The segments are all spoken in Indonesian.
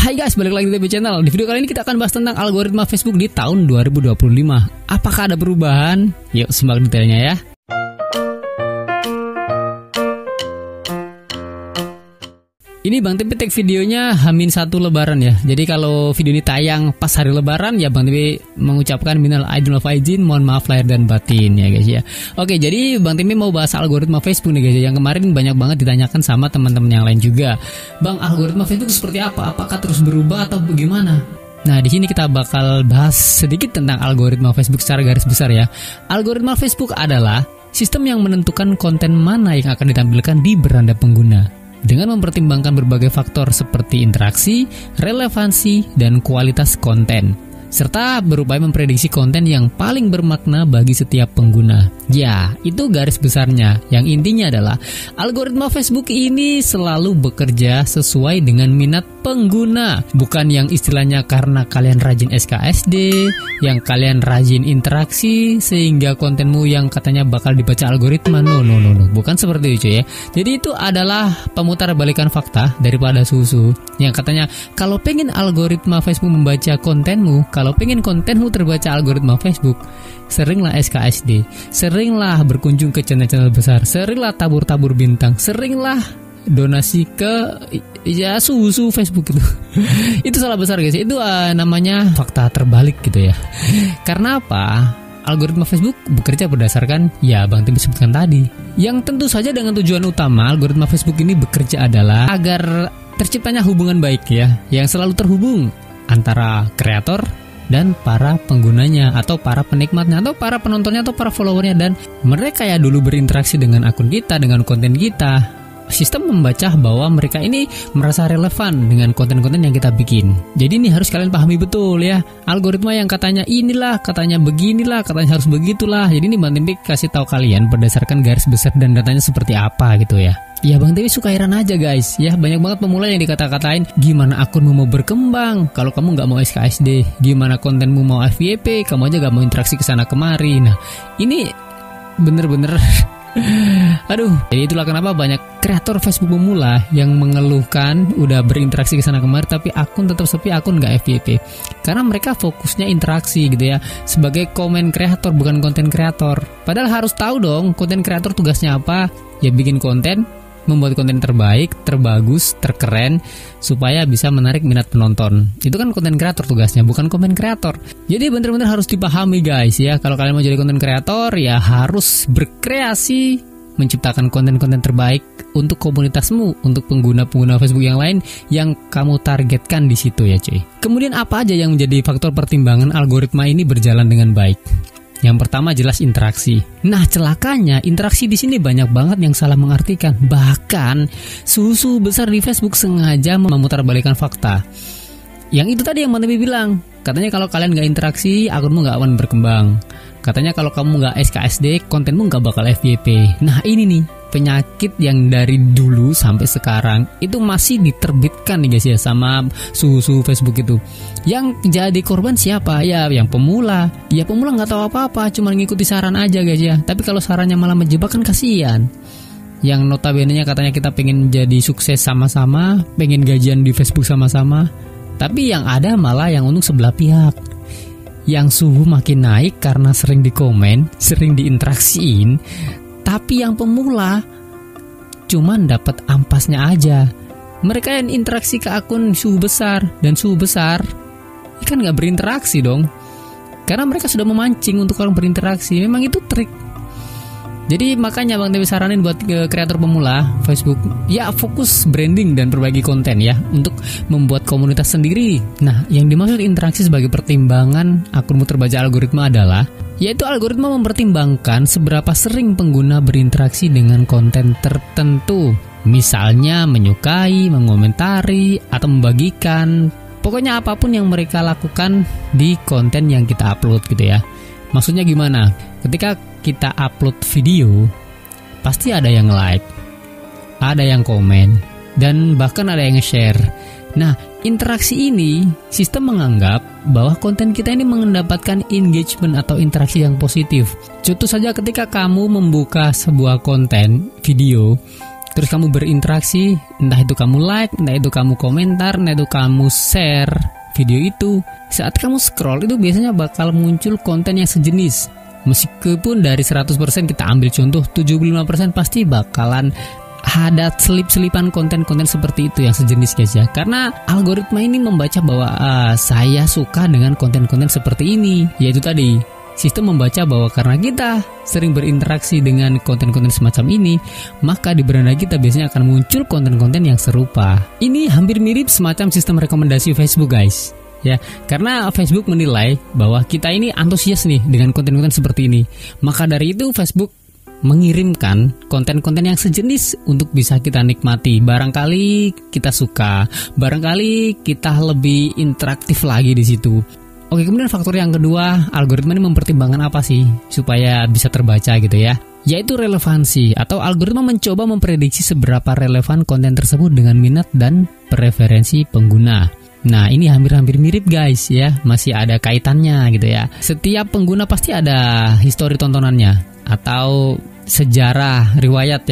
Hai guys, balik lagi di TV Channel. Di video kali ini kita akan bahas tentang algoritma Facebook di tahun 2025. Apakah ada perubahan? Yuk simak detailnya ya. Ini Bang Tepi take videonya H-1 Lebaran ya. Jadi kalau video ini tayang pas hari Lebaran ya Bang Tepi mengucapkan minal aidin wal faizin, mohon maaf lahir dan batin ya guys ya. Oke, jadi Bang Tepi mau bahas algoritma Facebook nih guys. Yang kemarin banyak banget ditanyakan sama teman-teman yang lain juga. Bang, algoritma Facebook seperti apa? Apakah terus berubah atau bagaimana? Nah, di sini kita bakal bahas sedikit tentang algoritma Facebook secara garis besar ya. Algoritma Facebook adalah sistem yang menentukan konten mana yang akan ditampilkan di beranda pengguna dengan mempertimbangkan berbagai faktor seperti interaksi, relevansi, dan kualitas konten, serta berupaya memprediksi konten yang paling bermakna bagi setiap pengguna. Ya, itu garis besarnya. Yang intinya adalah algoritma Facebook ini selalu bekerja sesuai dengan minat pengguna, bukan yang istilahnya karena kalian rajin SKSD, yang kalian rajin interaksi sehingga kontenmu yang katanya bakal dibaca algoritma. No, bukan seperti itu ya. Jadi itu adalah pemutarbalikan fakta daripada susu yang katanya kalau pengen algoritma Facebook membaca kontenmu, kalau pengen kontenmu terbaca algoritma Facebook, seringlah SKSD, seringlah berkunjung ke channel-channel besar, seringlah tabur-tabur bintang, seringlah donasi ke ya susu Facebook itu. Itu salah besar guys. Itu namanya fakta terbalik gitu ya. Karena apa? Algoritma Facebook bekerja berdasarkan ya Bang Tim sebutkan tadi. Yang tentu saja dengan tujuan utama algoritma Facebook ini bekerja adalah agar terciptanya hubungan baik ya, yang selalu terhubung antara kreator dan para penggunanya atau para penikmatnya atau para penontonnya atau para followernya, dan mereka ya dulu berinteraksi dengan akun kita, dengan konten kita. Sistem membaca bahwa mereka ini merasa relevan dengan konten-konten yang kita bikin. Jadi ini harus kalian pahami betul ya. Algoritma yang katanya inilah, katanya beginilah, katanya harus begitulah. Jadi ini Bang Timpi kasih tahu kalian berdasarkan garis besar dan datanya seperti apa gitu ya. Ya Bang Tewi suka heran aja guys ya, banyak banget pemula yang dikata-katain gimana akunmu mau berkembang kalau kamu nggak mau SKSD, gimana kontenmu mau FYP, kamu aja nggak mau interaksi kesana kemari. Nah ini bener-bener aduh, jadi itulah kenapa banyak kreator Facebook pemula yang mengeluhkan udah berinteraksi kesana kemari tapi akun tetap sepi, akun nggak FYP, karena mereka fokusnya interaksi gitu ya, sebagai komen kreator bukan konten kreator. Padahal harus tahu dong konten kreator tugasnya apa, ya bikin konten, membuat konten terbaik, terbagus, terkeren supaya bisa menarik minat penonton. Itu kan konten kreator tugasnya, bukan komen kreator. Jadi bener-bener harus dipahami guys ya. Kalau kalian mau jadi konten kreator ya harus berkreasi, menciptakan konten-konten terbaik untuk komunitasmu, untuk pengguna-pengguna Facebook yang lain yang kamu targetkan di situ ya cuy. Kemudian apa aja yang menjadi faktor pertimbangan algoritma ini berjalan dengan baik? Yang pertama jelas interaksi. Nah, celakanya interaksi di sini banyak banget yang salah mengartikan. Bahkan susu besar di Facebook sengaja memutarbalikkan fakta. Yang itu tadi yang Bang Tepi bilang. Katanya kalau kalian nggak interaksi, akunmu nggak akan berkembang. Katanya kalau kamu nggak SKSD, kontenmu nggak bakal FYP. Nah ini nih penyakit yang dari dulu sampai sekarang itu masih diterbitkan nih guys ya sama suhu Facebook itu. Yang jadi korban siapa? Ya yang pemula. Ya pemula nggak tahu apa-apa, cuma ngikuti saran aja guys ya. Tapi kalau sarannya malah menjebak kan kasihan. Yang notabene-nya katanya kita pengen jadi sukses sama-sama, pengen gajian di Facebook sama-sama, tapi yang ada malah yang untung sebelah pihak. Yang suhu makin naik karena sering dikomen, sering diinteraksiin, tapi yang pemula cuman dapat ampasnya aja. Mereka yang interaksi ke akun suhu besar, dan suhu besar kan nggak berinteraksi dong, karena mereka sudah memancing untuk orang berinteraksi. Memang itu trik. Jadi makanya Bang Tewi saranin buat kreator pemula Facebook, ya fokus branding dan perbaiki konten ya, untuk membuat komunitas sendiri. Nah, yang dimaksud interaksi sebagai pertimbangan akunmu terbaca algoritma adalah, yaitu algoritma mempertimbangkan seberapa sering pengguna berinteraksi dengan konten tertentu. Misalnya menyukai, mengomentari, atau membagikan. Pokoknya apapun yang mereka lakukan di konten yang kita upload gitu ya. Maksudnya gimana? Ketika kita upload video, pasti ada yang like, ada yang komen, dan bahkan ada yang share. Nah, interaksi ini sistem menganggap bahwa konten kita ini mendapatkan engagement atau interaksi yang positif. Contoh saja ketika kamu membuka sebuah konten video, terus kamu berinteraksi, entah itu kamu like, entah itu kamu komentar, entah itu kamu share video itu, saat kamu scroll itu biasanya bakal muncul konten yang sejenis. Meskipun dari 100% kita ambil contoh, 75% pasti bakalan ada selip-selipan konten-konten seperti itu yang sejenis guys ya. Karena algoritma ini membaca bahwa saya suka dengan konten-konten seperti ini. Yaitu tadi, sistem membaca bahwa karena kita sering berinteraksi dengan konten-konten semacam ini, maka di beranda kita biasanya akan muncul konten-konten yang serupa. Ini hampir mirip semacam sistem rekomendasi Facebook guys. Ya, karena Facebook menilai bahwa kita ini antusias nih dengan konten-konten seperti ini. Maka dari itu Facebook mengirimkan konten-konten yang sejenis untuk bisa kita nikmati. Barangkali kita suka, barangkali kita lebih interaktif lagi di situ. Oke, kemudian faktor yang kedua, algoritma ini mempertimbangkan apa sih supaya bisa terbaca gitu ya? Yaitu relevansi, atau algoritma mencoba memprediksi seberapa relevan konten tersebut dengan minat dan preferensi pengguna. Nah, ini hampir-hampir mirip guys ya, masih ada kaitannya gitu ya. Setiap pengguna pasti ada histori tontonannya atau sejarah, riwayat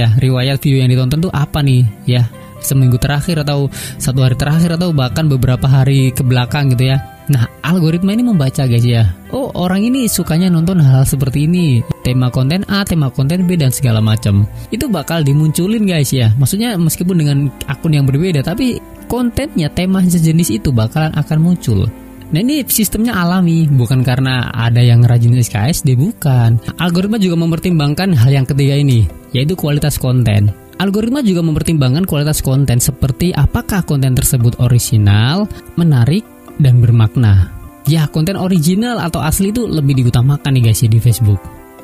video yang ditonton tuh apa nih ya, seminggu terakhir atau satu hari terakhir atau bahkan beberapa hari ke belakang gitu ya. Nah, algoritma ini membaca guys ya, oh orang ini sukanya nonton hal-hal seperti ini, tema konten A, tema konten B dan segala macam. Itu bakal dimunculin guys ya, maksudnya meskipun dengan akun yang berbeda tapi kontennya, tema sejenis itu bakalan akan muncul. Nah, ini sistemnya alami, bukan karena ada yang rajin SKSD, bukan. Algoritma juga mempertimbangkan hal yang ketiga ini, yaitu kualitas konten. Algoritma juga mempertimbangkan kualitas konten seperti apakah konten tersebut orisinal, menarik, dan bermakna. Ya, konten original atau asli itu lebih diutamakan nih guys ya di Facebook.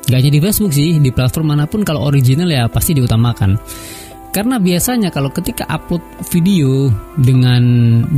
Gak hanya di Facebook sih, di platform manapun kalau original ya pasti diutamakan. Karena biasanya kalau ketika upload video dengan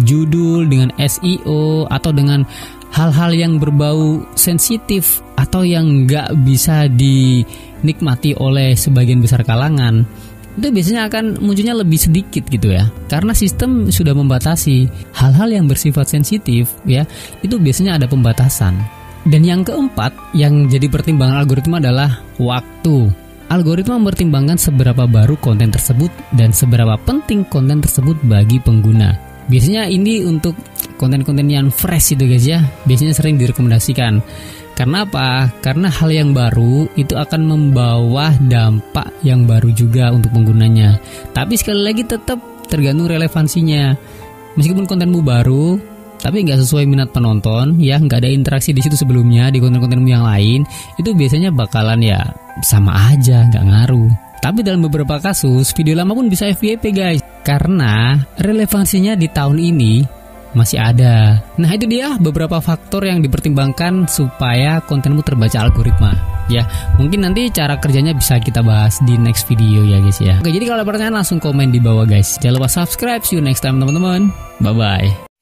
judul, dengan SEO, atau dengan hal-hal yang berbau sensitif atau yang nggak bisa dinikmati oleh sebagian besar kalangan, itu biasanya akan munculnya lebih sedikit gitu ya. Karena sistem sudah membatasi hal-hal yang bersifat sensitif ya, itu biasanya ada pembatasan. Dan yang keempat yang jadi pertimbangan algoritma adalah waktu. Algoritma mempertimbangkan seberapa baru konten tersebut dan seberapa penting konten tersebut bagi pengguna. Biasanya ini untuk konten-konten yang fresh itu guys ya, biasanya sering direkomendasikan. Karena apa? Karena hal yang baru itu akan membawa dampak yang baru juga untuk penggunanya. Tapi sekali lagi tetap tergantung relevansinya. Meskipun kontenmu baru, tapi nggak sesuai minat penonton, ya nggak ada interaksi di situ sebelumnya di konten-kontenmu yang lain, itu biasanya bakalan ya sama aja, nggak ngaruh. Tapi dalam beberapa kasus, video lama pun bisa FYP guys, karena relevansinya di tahun ini masih ada. Nah, itu dia beberapa faktor yang dipertimbangkan supaya kontenmu terbaca algoritma. Ya, mungkin nanti cara kerjanya bisa kita bahas di next video ya guys ya. Oke, jadi kalau ada pertanyaan langsung komen di bawah guys. Jangan lupa subscribe. See you next time teman-teman. Bye-bye.